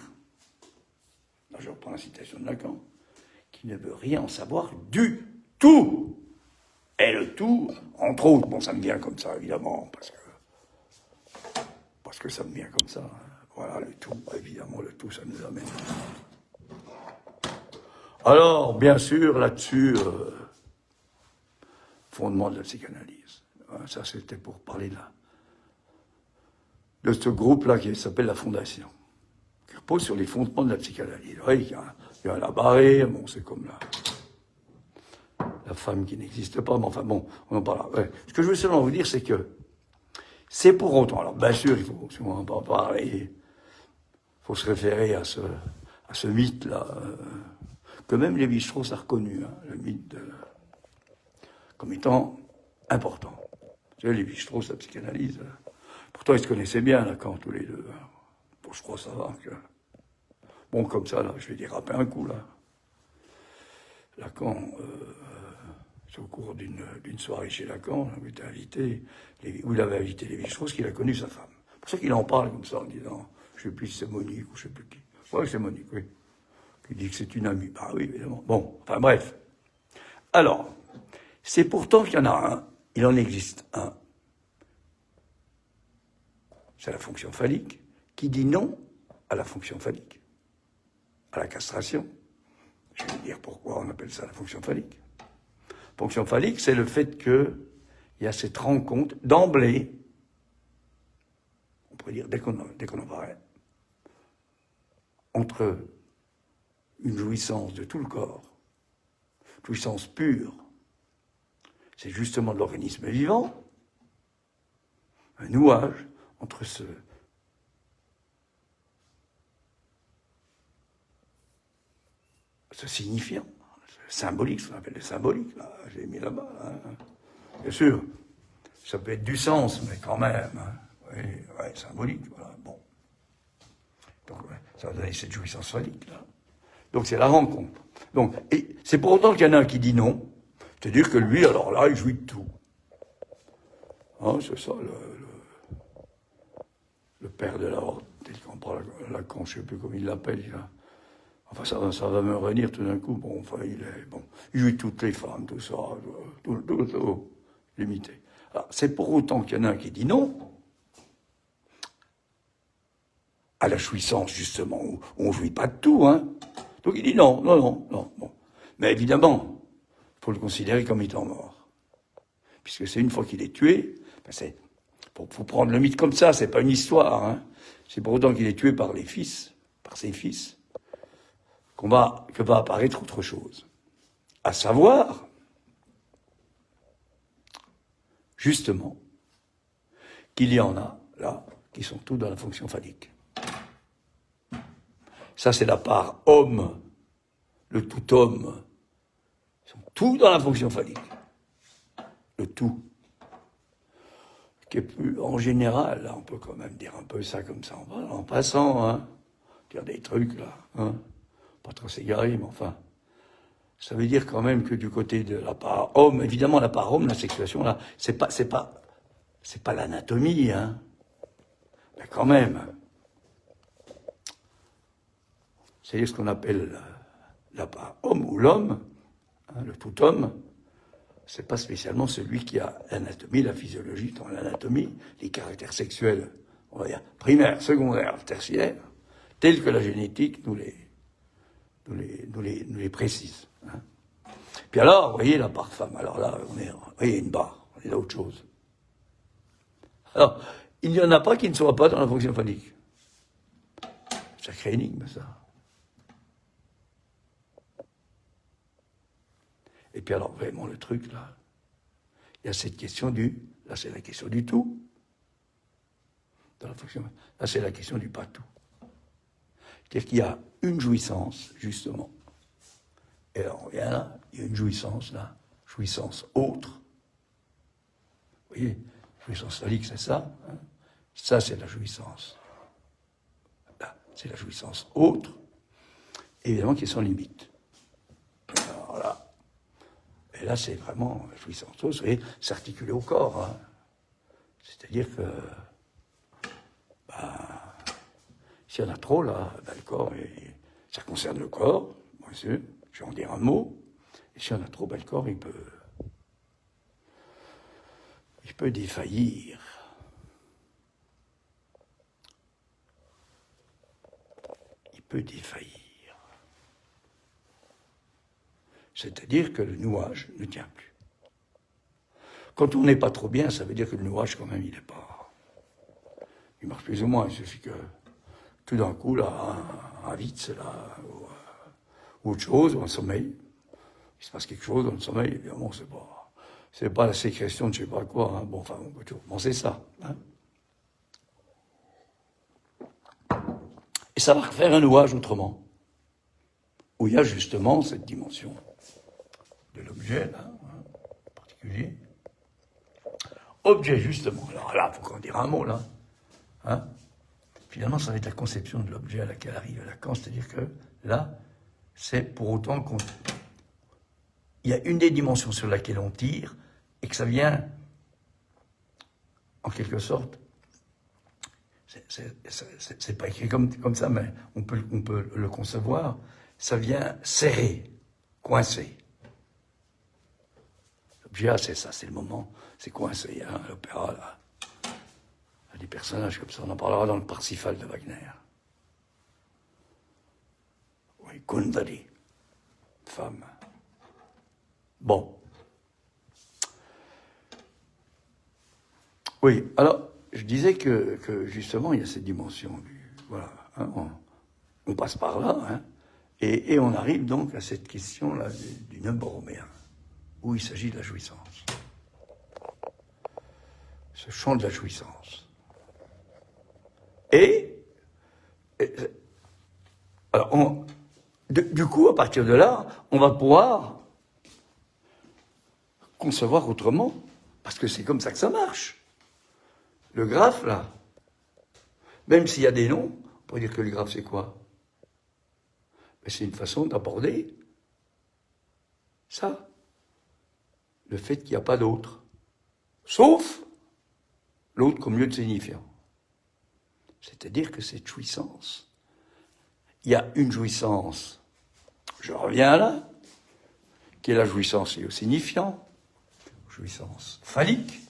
je reprends la citation de Lacan, qu'il ne veut rien en savoir du tout. Et le tout, entre autres, bon, ça me vient comme ça, évidemment, parce que ça me vient comme ça. Hein. Voilà, le tout, évidemment, le tout, ça nous amène. Alors, bien sûr, là-dessus, fondement de la psychanalyse. Ça, c'était pour parler de ce groupe-là qui s'appelle la Fondation, qui repose sur les fondements de la psychanalyse. Oui, il y a un Labarré, bon, c'est comme la femme qui n'existe pas, mais enfin bon, on en parlera. Ouais. Ce que je veux seulement vous dire, c'est que c'est pour autant, alors bien sûr, il faut souvent pas parler, il faut se référer à ce mythe-là, que même Lévi-Strauss a reconnu, hein, le mythe comme étant important. Tu sais, Lévi-Strauss, la psychanalyse, pourtant ils se connaissaient bien, Lacan, tous les deux. Hein. Bon, je crois savoir que... Bon, comme ça, là, je vais déraper un coup, là. Lacan, c'est au cours d'une soirée chez Lacan, où il avait invité Lévi-Strauss, qu'il a connu sa femme. C'est pour ça qu'il en parle comme ça, en disant, je ne sais plus si c'est Monique ou je ne sais plus qui. Oui, c'est Monique, oui. Qui dit que c'est une amie. Bah oui, évidemment. Bon, enfin bref. Alors, c'est pourtant qu'il y en a un, il en existe un. C'est la fonction phallique, qui dit non à la fonction phallique, à la castration. Je vais vous dire pourquoi on appelle ça la fonction phallique. Fonction phallique, c'est le fait qu'il y a cette rencontre d'emblée, on pourrait dire dès qu'on en parle, entre une jouissance de tout le corps, jouissance pure, c'est justement de l'organisme vivant, un nouage entre ce signifiant, symbolique, ce qu'on appelle le symbolique, là, j'ai mis là-bas. Hein. Bien sûr, ça peut être du sens, mais quand même, hein. Oui, ouais, symbolique, voilà, bon. Donc, ouais, ça va donner cette jouissance phallique, là. Donc, c'est la rencontre. Donc, et c'est pour autant qu'il y en a un qui dit non, c'est-à-dire que lui, alors là, il jouit de tout. Hein, c'est ça, le père de la horte, tel qu'on prend Lacan, je ne sais plus comment il l'appelle, enfin, ça va me revenir tout d'un coup. Bon, enfin, il jouit toutes les femmes, tout ça, tout limité. Alors, c'est pour autant qu'il y en a un qui dit non à la jouissance, justement, où on ne jouit pas de tout, hein. Donc il dit non. Bon. Mais évidemment, il faut le considérer comme étant mort. Puisque c'est une fois qu'il est tué, ben faut prendre le mythe comme ça, c'est pas une histoire, hein. C'est pour autant qu'il est tué par ses fils, que va apparaître autre chose. À savoir, justement, qu'il y en a, là, qui sont tous dans la fonction phallique. Ça, c'est la part homme, le tout homme. Ils sont tous dans la fonction phallique. Le tout. Qui est plus, en général, là, on peut quand même dire un peu ça comme ça, en passant, hein. Dire des trucs, là, hein. Pas trop s'égarer, mais enfin. Ça veut dire quand même que du côté de la part homme, évidemment, la part homme, la sexuation, là, c'est pas l'anatomie, hein. Mais quand même. C'est ce qu'on appelle la part homme ou l'homme, hein, le tout homme. C'est pas spécialement celui qui a l'anatomie, la physiologie, dans l'anatomie, les caractères sexuels, on va dire, primaires, secondaires, tertiaires, tels que la génétique nous les précise. Hein. Puis alors, vous voyez la part femme, alors là, vous voyez une barre, on est dans autre chose. Alors, il n'y en a pas qui ne soient pas dans la fonction phallique. Sacré énigme, ça. Et puis alors, vraiment, le truc, là, il y a cette question là, c'est la question du tout. Dans la fonction, là, c'est la question du pas tout. C'est-à-dire qu'il y a une jouissance, justement. Et alors, on vient là, il y a une jouissance, là, jouissance autre. Vous voyez, jouissance phallique, c'est ça. Hein. Ça, c'est la jouissance. Là, c'est la jouissance autre, évidemment, qui est sans limite. Alors là, et là, c'est vraiment la jouissance autre, vous voyez, s'articuler au corps. Hein. C'est-à-dire que, s'il y en a trop, là, le corps, ça concerne le corps, bien sûr, je vais en dire un mot, et s'il y en a trop, le corps, il peut défaillir. Il peut défaillir. C'est-à-dire que le nouage ne tient plus. Quand on n'est pas trop bien, ça veut dire que le nouage, quand même, il marche plus ou moins. Il suffit que, tout d'un coup, là, un vitz, là, ou autre chose, ou un sommeil, il se passe quelque chose dans le sommeil, évidemment, c'est pas la sécrétion de je sais pas quoi, hein. Bon, enfin, on peut toujours penser ça, hein. Et ça va refaire un nouage autrement, où il y a justement cette dimension de l'objet, là, hein, en particulier. Objet, justement. Alors là, il faut qu'on dise un mot, là. Hein. Finalement, ça va être la conception de l'objet à laquelle arrive Lacan, c'est-à-dire que là, c'est pour autant il y a une des dimensions sur laquelle on tire, et que ça vient, en quelque sorte, c'est pas écrit comme ça, mais on peut le concevoir, ça vient serrer, coincer. L'objet, c'est ça, c'est le moment, c'est coincé, hein, l'opéra, là. Il y a des personnages comme ça, on en parlera dans le Parsifal de Wagner. Oui, Gundari, femme. Bon. Oui, alors, je disais que justement, il y a cette dimension voilà, hein, on passe par là, hein, et on arrive donc à cette question-là du noeud borroméen, où il s'agit de la jouissance. Ce champ de la jouissance. Alors, du coup, à partir de là, on va pouvoir concevoir autrement, parce que c'est comme ça que ça marche. Le graphe, là, même s'il y a des noms, on pourrait dire que le graphe, c'est quoi? Mais c'est une façon d'aborder ça. Le fait qu'il n'y a pas d'autre. Sauf l'autre comme lieu de signifiant. C'est-à-dire que cette jouissance, il y a une jouissance, je reviens là, qui est la jouissance liée au signifiant, jouissance phallique,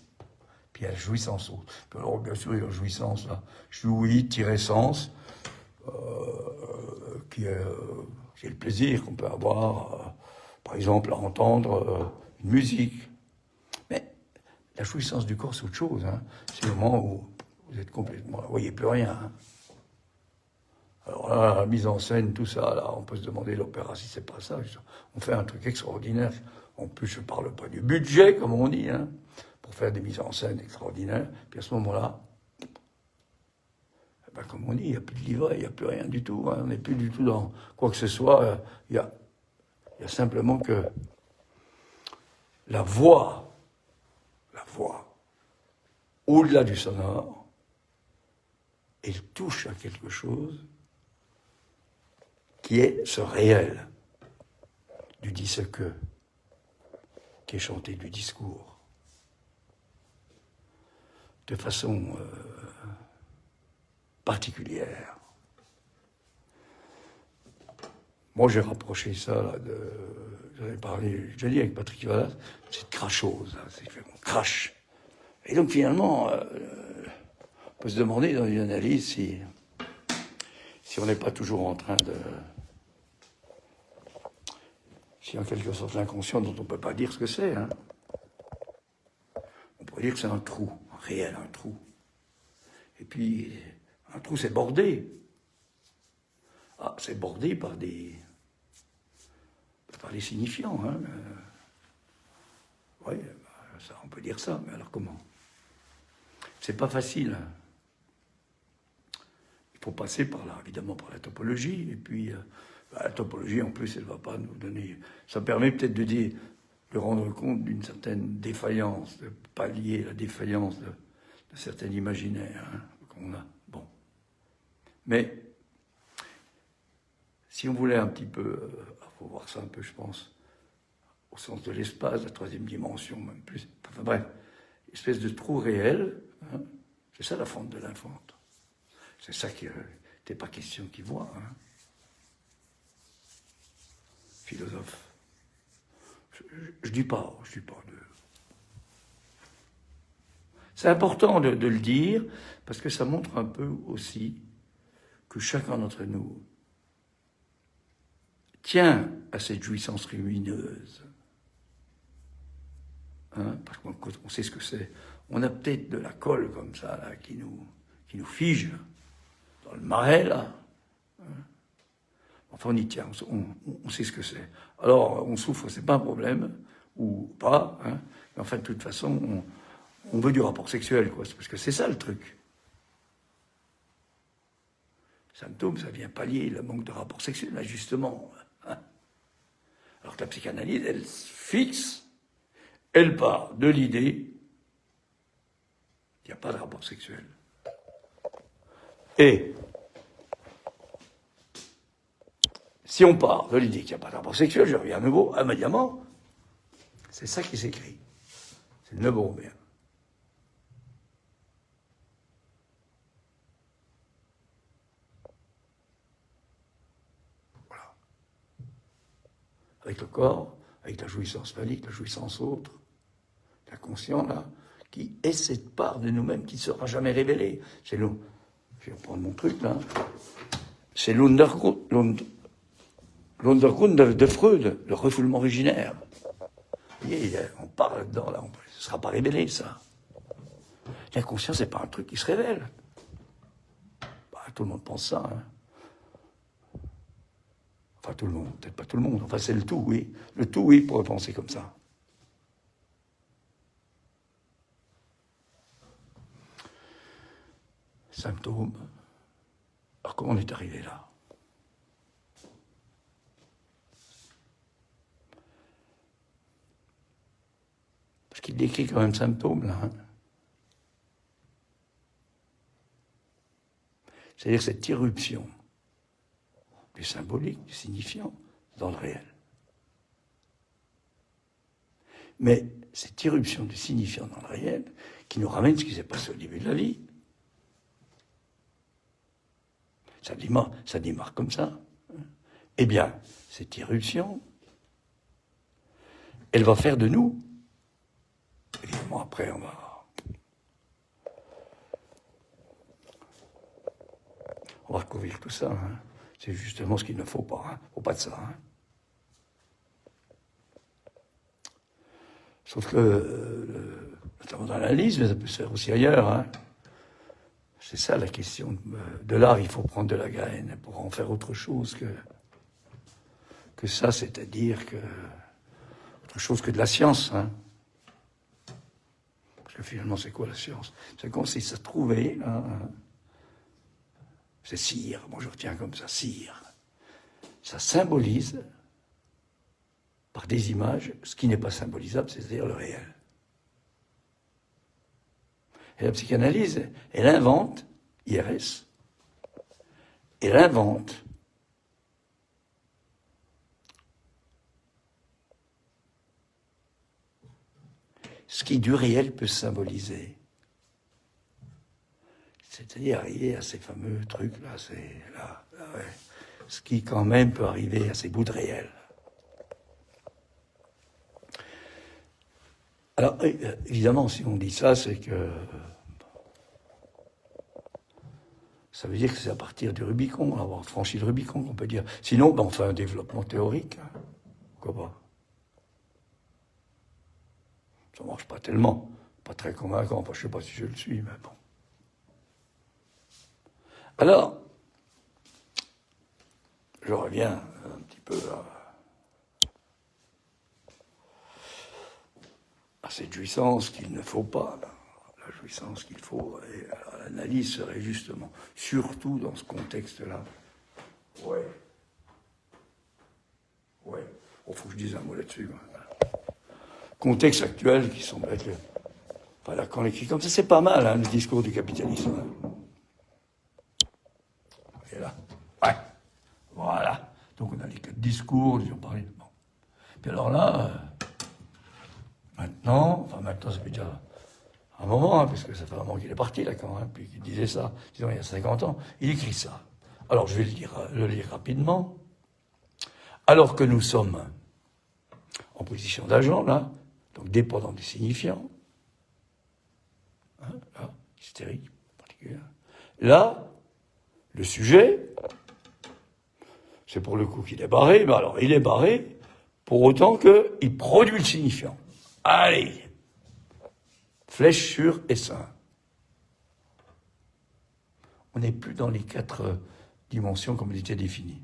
puis il y a la jouissance autre. Puis alors, bien sûr, il y a la jouissance, là, jouir-sens, qui est le plaisir qu'on peut avoir, par exemple, à entendre une musique. Mais la jouissance du corps, c'est autre chose, hein. C'est le moment où vous êtes complètement... Vous voyez plus rien, hein. Alors là, la mise en scène, tout ça, là, on peut se demander l'opéra si c'est pas ça. On fait un truc extraordinaire. En plus, je parle pas du budget, comme on dit, hein, pour faire des mises en scène extraordinaires. Puis à ce moment-là, ben, comme on dit, il n'y a plus de livret, il n'y a plus rien du tout. Hein, on n'est plus du tout dans quoi que ce soit. Il y a simplement que la voix, au-delà du sonore, elle touche à quelque chose qui est ce réel du disque qui est chanté du discours. De façon particulière. Moi, j'ai rapproché ça là, j'avais parlé, j'ai dit avec Patrick Vallas, cette crachose, là, c'est fait qu'on crache. Et donc finalement, on peut se demander dans une analyse si on n'est pas toujours en train de... Si en quelque sorte l'inconscient dont on ne peut pas dire ce que c'est, hein. On pourrait dire que c'est un trou, un réel, un trou. Et puis, un trou, c'est bordé. Ah, c'est bordé par des signifiants, hein. Oui, ça, on peut dire ça, mais alors comment? C'est pas facile. Il faut passer par là, évidemment, par la topologie, et puis la topologie, en plus, elle ne va pas nous donner... Ça permet peut-être de rendre compte d'une certaine défaillance, de pallier la défaillance de certains imaginaires, hein, qu'on a. Bon. Mais, si on voulait un petit peu... Il faut voir ça un peu, je pense, au sens de l'espace, la troisième dimension, même plus... Enfin bref, espèce de trou réel. Hein. C'est ça la fente de l'infante. C'est ça qui n'était pas question qu'il voit. Hein. Philosophe. Je dis pas de... C'est important de le dire, parce que ça montre un peu aussi que chacun d'entre nous tient à cette jouissance lumineuse. Hein, parce qu'on sait ce que c'est. On a peut-être de la colle comme ça, là, qui nous fige dans le marais, là. Hein. Enfin, on y tient, on sait ce que c'est. Alors, on souffre, c'est pas un problème, ou pas, hein, mais enfin, de toute façon, on veut du rapport sexuel, quoi, parce que c'est ça le truc. Symptôme, ça vient pallier le manque de rapport sexuel, là, justement. Hein. Alors que la psychanalyse, elle fixe, elle part de l'idée qu'il n'y a pas de rapport sexuel. Et si on part de l'idée qu'il n'y a pas de rapport sexuel, je reviens à nouveau, immédiatement, c'est ça qui s'écrit. C'est le neuroméen. Voilà. Avec le corps, avec la jouissance phallique, la jouissance autre, la conscience, là, qui est cette part de nous-mêmes qui ne sera jamais révélée. C'est nous. Je vais reprendre mon truc, là. C'est l'Untergrund de Freud, le refoulement originaire. Vous voyez, on parle là-dedans, là, ce ne sera pas révélé, ça. L'inconscient, c'est pas un truc qui se révèle. Bah, tout le monde pense ça, hein. Enfin, tout le monde, peut-être pas tout le monde. Enfin, c'est le tout, oui. Le tout, oui, pourrait penser comme ça. Symptômes. Alors, comment on est arrivé là? Parce qu'il décrit quand même symptômes, là. Hein. C'est-à-dire cette irruption du symbolique, du signifiant, dans le réel. Mais cette irruption du signifiant dans le réel, qui nous ramène ce qui s'est passé au début de la vie. Ça démarre comme ça. Eh bien, cette irruption, elle va faire de nous, évidemment après on va recouvrir tout ça, hein. C'est justement ce qu'il ne faut pas, hein. Faut pas de ça, hein. Sauf que, notamment dans l'analyse, mais ça peut se faire aussi ailleurs, hein. C'est ça la question. De l'art, il faut prendre de la graine pour en faire autre chose que ça, c'est-à-dire que autre chose que de la science, hein. Parce que finalement, c'est quoi la science? Ça consiste à trouver, hein, c'est cire, moi je retiens comme ça, cire. Ça symbolise, par des images, ce qui n'est pas symbolisable, c'est-à-dire le réel. Et la psychanalyse, elle invente, IRS, elle invente ce qui du réel peut symboliser. C'est-à-dire arriver à ces fameux trucs-là, ouais. Ce qui quand même peut arriver à ces bouts de réel. Alors, évidemment, si on dit ça, c'est que ça veut dire que c'est à partir du Rubicon, avoir franchi le Rubicon, qu'on peut dire. Sinon, on fait un développement théorique. Hein. Pourquoi pas? Ça ne marche pas tellement. Pas très convaincant. Enfin, je ne sais pas si je le suis, mais bon. Alors, je reviens un petit peu à cette jouissance qu'il ne faut pas, la jouissance qu'il faut. Et alors, l'analyse serait justement, surtout dans ce contexte-là. Ouais. Il faut que je dise un mot là-dessus. Contexte actuel qui semble être... Voilà, quand on écrit comme ça, c'est pas mal, hein, le discours du capitalisme. Et là, ouais. Voilà. Donc on a les 4 discours, ils ont parlé de... Bon. Puis alors là, maintenant, ça fait déjà un moment, hein, parce que ça fait un moment qu'il est parti, Lacan, hein, puis qu'il disait ça, disons il y a 50 ans, il écrit ça. Alors je vais le lire rapidement. Alors que nous sommes en position d'agent, là, donc dépendant des signifiants, hein, là, hystérique, particulier. Là, le sujet, c'est pour le coup qu'il est barré, mais alors il est barré pour autant qu'il produit le signifiant. Allez, flèche sur essaim. On n'est plus dans les 4 dimensions comme elles étaient définies.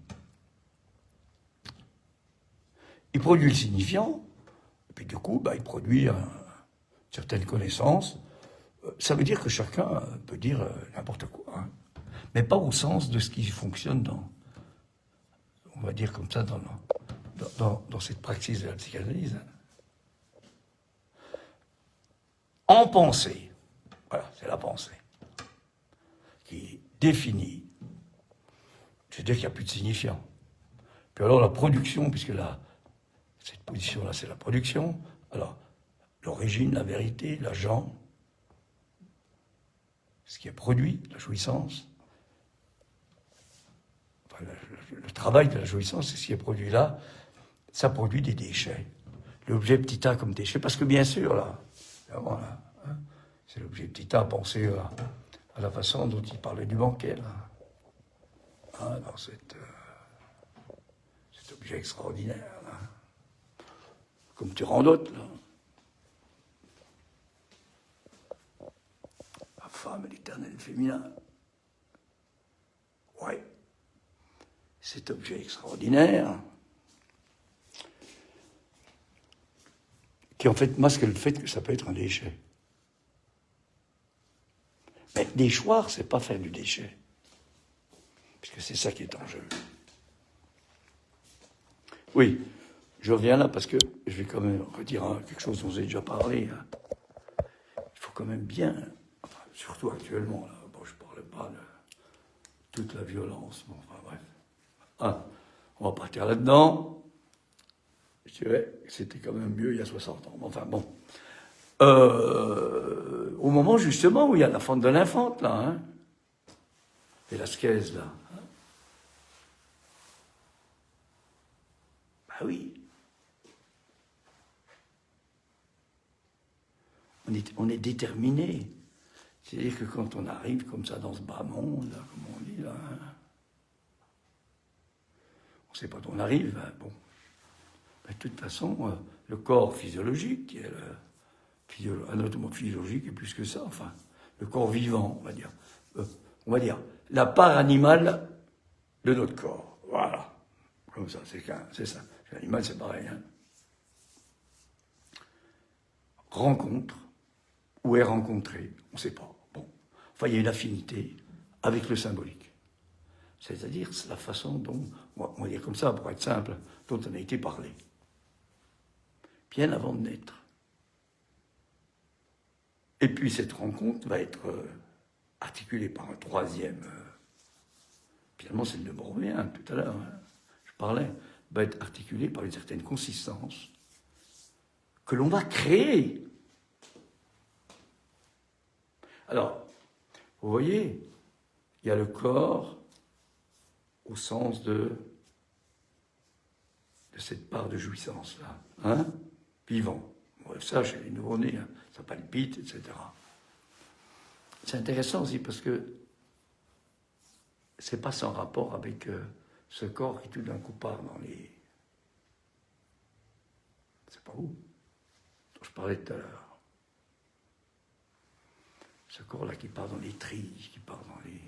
Il produit le signifiant, et puis du coup, il produit certaines connaissances. Ça veut dire que chacun peut dire n'importe quoi, hein, mais pas au sens de ce qui fonctionne on va dire comme ça, dans cette praxis de la psychanalyse. En pensée, voilà, c'est la pensée, qui définit, c'est-à-dire qu'il n'y a plus de signifiant. Puis alors la production, puisque là, cette position-là, c'est la production, alors l'origine, la vérité, l'agent, ce qui est produit, la jouissance, enfin, le travail de la jouissance, c'est ce qui est produit là, ça produit des déchets. L'objet petit a comme déchet, parce que bien sûr, là, voilà, hein, c'est l'objet petit a, pensé à la façon dont il parlait du banquet, là, hein, dans cet objet extraordinaire, là, comme Turandot, là. La femme et l'éternel féminin. Ouais. Cet objet extraordinaire qui en fait masque le fait que ça peut être un déchet. Mais déchoir, c'est pas faire du déchet. Puisque c'est ça qui est en jeu. Oui, je reviens là parce que je vais quand même redire quelque chose dont j'ai déjà parlé. Hein. Il faut quand même bien, enfin, surtout actuellement, là, bon, je ne parle pas de toute la violence, bon, enfin bref. Ah, on va partir là-dedans. Je dirais que c'était quand même mieux il y a 60 ans. Enfin bon. Au moment justement où il y a la fente de l'infante, là, hein, et la scaise, là. Hein. Bah oui. On est déterminé. C'est-à-dire que quand on arrive comme ça dans ce bas monde, là, comme on dit, là, hein, on ne sait pas d'où on arrive, hein, bon. Mais de toute façon, le corps physiologique, qui est anatomo-physiologique, et plus que ça, enfin, le corps vivant, on va dire, la part animale de notre corps. Voilà. Comme ça, c'est ça. L'animal, c'est pareil. Hein. Rencontre, ou est rencontré, on ne sait pas. Bon. Enfin, il y a une affinité avec le symbolique. C'est-à-dire, c'est la façon dont, on va dire comme ça, pour être simple, dont on a été parlé. Bien avant de naître. Et puis cette rencontre va être articulée par un troisième, finalement c'est le Borvéen tout à l'heure, hein, je parlais, va être articulée par une certaine consistance que l'on va créer. Alors, vous voyez, il y a le corps au sens de cette part de jouissance-là, hein, vivant. Bref, ça, chez les nouveau-nés, hein, ça palpite, etc. C'est intéressant aussi parce que c'est pas sans rapport avec ce corps qui tout d'un coup part dans les... C'est pas où dont je parlais tout à l'heure. Ce corps-là qui part dans les trilles, qui part dans les...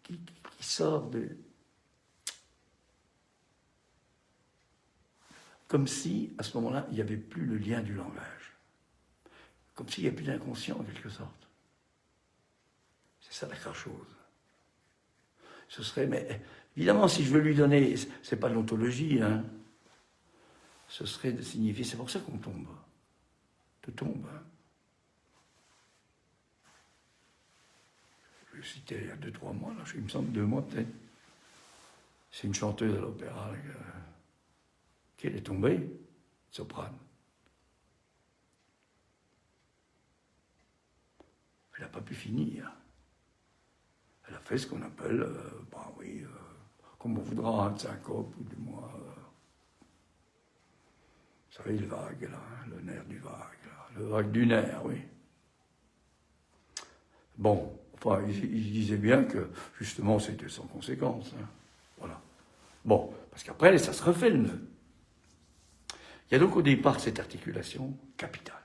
qui sort de... Comme si, à ce moment-là, il n'y avait plus le lien du langage. Comme s'il n'y avait plus d'inconscient, en quelque sorte. C'est ça la chose. Ce serait, mais évidemment, si je veux lui donner, c'est pas de l'ontologie, hein. Ce serait de signifier, c'est pour ça qu'on tombe. Tout tombe. Hein. Je citais il y a 2-3 mois, là, il me semble 2 mois peut-être. C'est une chanteuse à l'opéra qui est tombée, soprane. pas pu finir. Elle a fait ce qu'on appelle, comme on voudra, un syncope, ou du moins, vous savez, le vague, là, hein, le nerf du vague, là, le vague du nerf, oui. Bon, enfin, il disait bien que, justement, c'était sans conséquence, hein. Voilà. Bon, parce qu'après, ça se refait le nœud. Il y a donc au départ cette articulation capitale.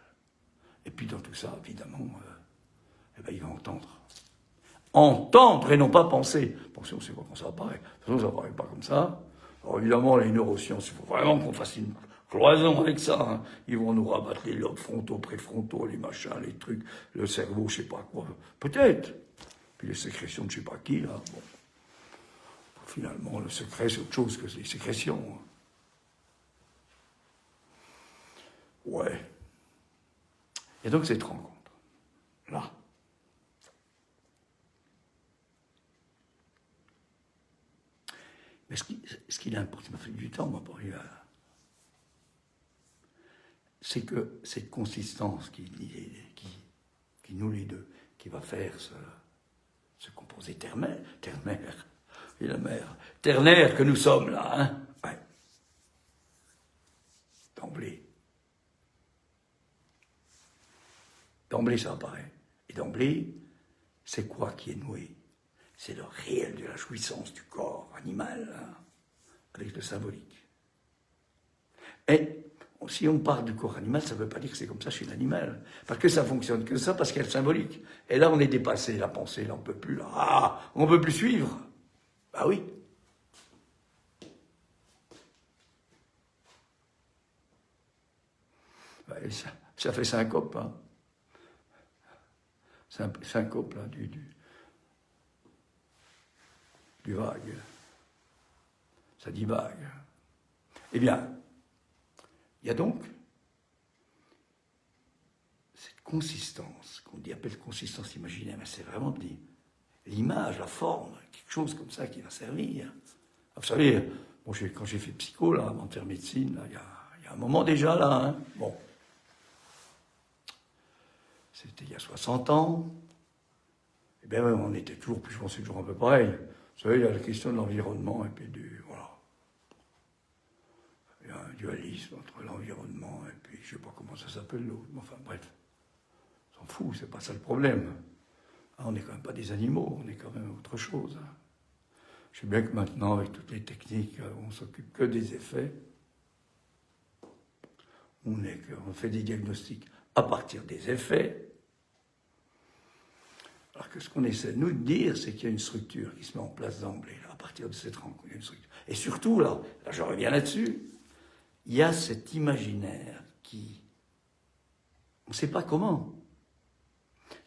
Et puis dans tout ça, évidemment, il va entendre. Entendre et non pas penser. Penser, on ne sait pas quand ça apparaît. De toute façon, ça n'apparaît pas comme ça. Alors évidemment, les neurosciences, il faut vraiment qu'on fasse une cloison avec ça. Hein. Ils vont nous rabattre les lobes frontaux, préfrontaux, les machins, les trucs, le cerveau, je ne sais pas quoi. Peut-être. Puis les sécrétions de je ne sais pas qui, là. Bon. Finalement, le secret, c'est autre chose que les sécrétions. Ouais. Il y a donc cette rencontre. Là. Mais ce qu'il importe, ça m'a fait du temps, moi, pour arriver à... C'est que cette consistance qui nous les deux, qui va faire ce composé ternaire, et la mer, ternaire que nous sommes là, hein, ouais. D'emblée, ça apparaît. Et d'emblée, c'est quoi qui est noué? C'est le réel de la jouissance du corps animal, hein, avec le symbolique. Et si on parle du corps animal, ça ne veut pas dire que c'est comme ça chez l'animal. Parce que ça fonctionne que ça, parce qu'il y a le symbolique. Et là, on est dépassé, la pensée, là, on ne peut plus, là. Ah, on ne peut plus suivre. Bah oui. Ouais, ça fait syncope, hein. Syncope, là, du vague. Ça divague. Eh bien, il y a donc cette consistance, qu'on appelle consistance imaginaire, mais c'est vraiment l'image, la forme, quelque chose comme ça qui va servir. Vous savez, bon, quand j'ai fait psycho, là, avant de faire médecine, là, il y a un moment déjà, là, hein, bon. C'était il y a 60 ans. Eh bien, on était toujours, puis je pense que c'est toujours un peu pareil. Vous savez, il y a la question de l'environnement et puis voilà. Il y a un dualisme entre l'environnement et puis, je ne sais pas comment ça s'appelle l'autre, mais enfin bref. On s'en fout, c'est pas ça le problème. Ah, on n'est quand même pas des animaux, on est quand même autre chose. Hein. Je sais bien que maintenant, avec toutes les techniques, on s'occupe que des effets. On fait des diagnostics à partir des effets. Alors que ce qu'on essaie de nous dire, c'est qu'il y a une structure qui se met en place d'emblée, à partir de cette rencontre. Il y a une structure. Et surtout, là je reviens là-dessus, il y a cet imaginaire qui, on ne sait pas comment,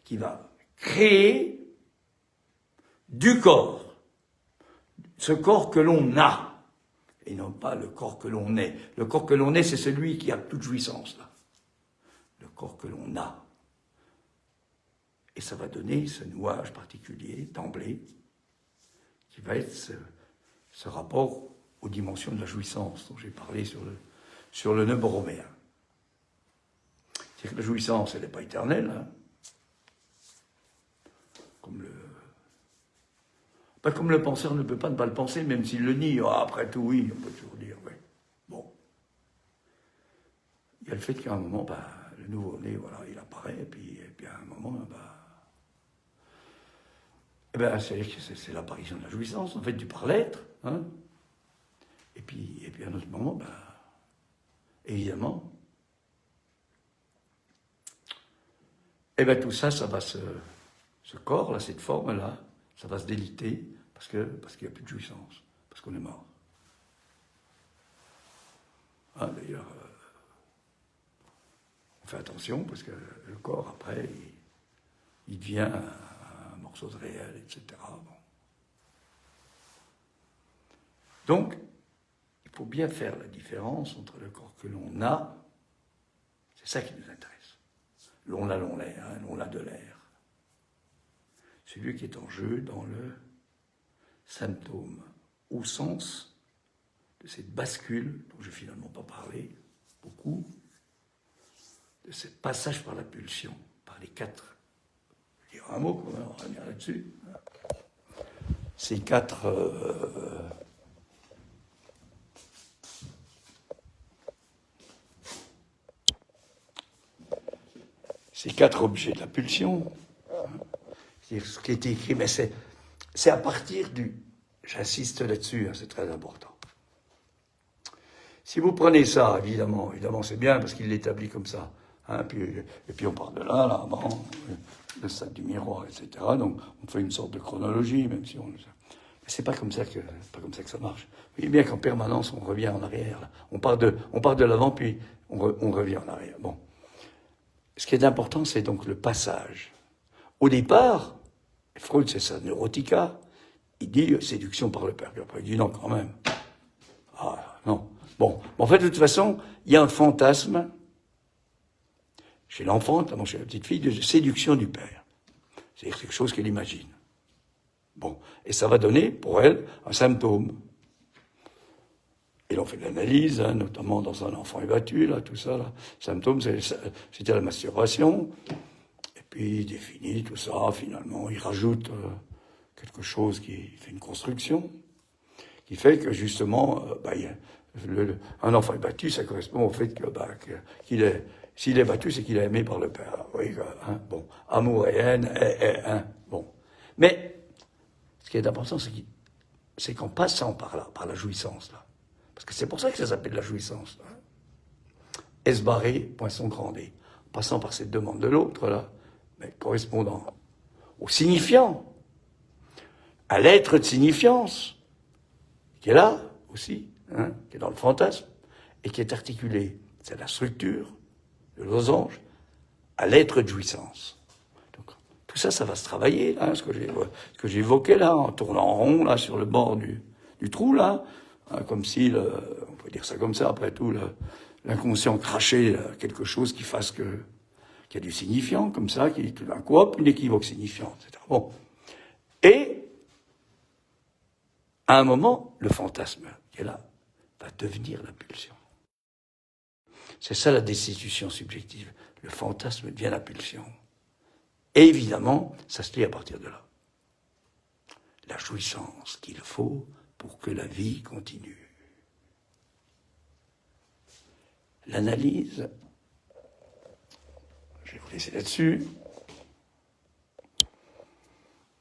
qui va créer du corps, ce corps que l'on a, et non pas le corps que l'on est. Le corps que l'on est, c'est celui qui a toute jouissance, là. Le corps que l'on a. Et ça va donner ce nouage particulier, d'emblée, qui va être ce rapport aux dimensions de la jouissance dont j'ai parlé sur le nœud borroméen. C'est que la jouissance, elle n'est pas éternelle, hein. Comme le penseur ne peut pas ne pas le penser, même s'il le nie. Ah, après tout, oui, on peut toujours dire, oui. Bon. Il y a le fait qu'à un moment, le nouveau-né, voilà, il apparaît, et puis à un moment, c'est l'apparition de la jouissance, en fait, du par-l'être, hein. Et puis à un autre moment, évidemment, tout ça, ça va ce corps, là, cette forme-là, ça va se déliter, parce qu'il n'y a plus de jouissance, parce qu'on est mort. Hein, d'ailleurs, on fait attention, parce que le corps, après, il devient un morceau de réel, etc. Bon. Donc, il faut bien faire la différence entre le corps que l'on a, c'est ça qui nous intéresse. L'on a l'air, hein, l'on a de l'air. Celui qui est en jeu dans le symptôme, au sens de cette bascule, dont je n'ai finalement pas parlé beaucoup, de ce passage par la pulsion, par les quatre dire un mot, on va revenir là-dessus. Ces quatre... ces quatre objets de la pulsion, c'est-à-dire ce qui a été écrit, mais c'est à partir du... J'insiste là-dessus, c'est très important. Si vous prenez ça, évidemment c'est bien parce qu'il l'établit comme ça. Et puis on part de là, bon, le stade du miroir, etc. Donc on fait une sorte de chronologie, même si on... Mais c'est pas comme ça que ça marche. Vous voyez bien qu'en permanence on revient en arrière. Là. On part de l'avant, puis on revient en arrière. Bon. Ce qui est important, c'est donc le passage. Au départ, Freud, c'est ça, neurotica, il dit séduction par le père. Puis après, il dit non, quand même. Ah, non. Bon, en fait, de toute façon, il y a un fantasme chez l'enfant, notamment chez la petite fille, de séduction du père. C'est quelque chose qu'elle imagine. Bon, et ça va donner, pour elle, un symptôme. Et l'on fait de l'analyse, notamment dans un enfant ébattu, là, tout ça, là. Symptôme, c'était la masturbation. Et puis, il définit tout ça, finalement, il rajoute quelque chose qui fait une construction, qui fait que, justement, un enfant ébattu, ça correspond au fait qu'il est... S'il est battu, c'est qu'il est aimé par le père. Oui, bon, amour et haine, bon. Mais, ce qui est important, c'est qu'en passant par là, par la jouissance, là, parce que c'est pour ça que ça s'appelle la jouissance, là, esbarré, poinçon grandé, en passant par cette demande de l'autre, là, mais correspondant au signifiant, à l'être de signifiance, qui est là aussi, qui est dans le fantasme, et qui est articulé, c'est la structure, le losange, à l'être de jouissance. Donc, tout ça, ça va se travailler, là, ce que j'ai évoqué là, en tournant en rond, là, sur le bord du trou, là, comme si, on peut dire ça comme ça, après tout, l'inconscient crachait quelque chose qui fasse qu'il y a du signifiant, comme ça, qui tout d'un coup, hop, une équivoque signifiante, etc. Bon. Et, à un moment, le fantasme qui est là va devenir la pulsion. C'est ça la destitution subjective. Le fantasme devient la pulsion. Et évidemment, ça se lit à partir de là. La jouissance qu'il faut pour que la vie continue. L'analyse, je vais vous laisser là-dessus.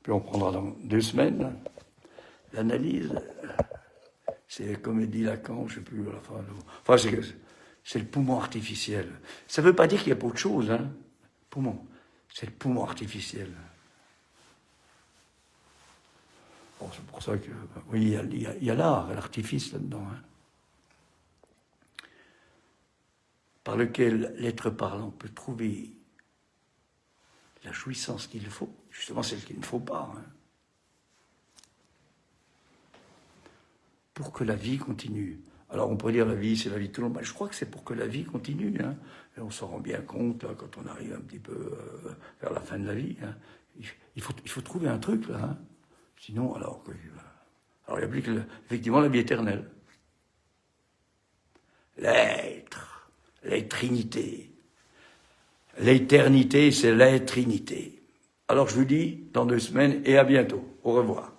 Puis on prendra dans 2 semaines. L'analyse, c'est comme dit Lacan, je ne sais plus, enfin c'est le poumon artificiel. Ça ne veut pas dire qu'il n'y a pas autre chose, poumon. C'est le poumon artificiel. Bon, c'est pour ça que, oui, il y a l'art, l'artifice là-dedans, par lequel l'être parlant peut trouver la jouissance qu'il faut, justement celle qu'il ne faut pas, pour que la vie continue. Alors on pourrait dire la vie, c'est la vie de tout le monde. Je crois que c'est pour que la vie continue. Et on s'en rend bien compte là, quand on arrive un petit peu vers la fin de la vie. Il faut trouver un truc là. Sinon, alors il n'y a plus que effectivement la vie éternelle. L'être, l'éternité. L'éternité, c'est l'éternité. Alors je vous dis dans 2 semaines et à bientôt. Au revoir.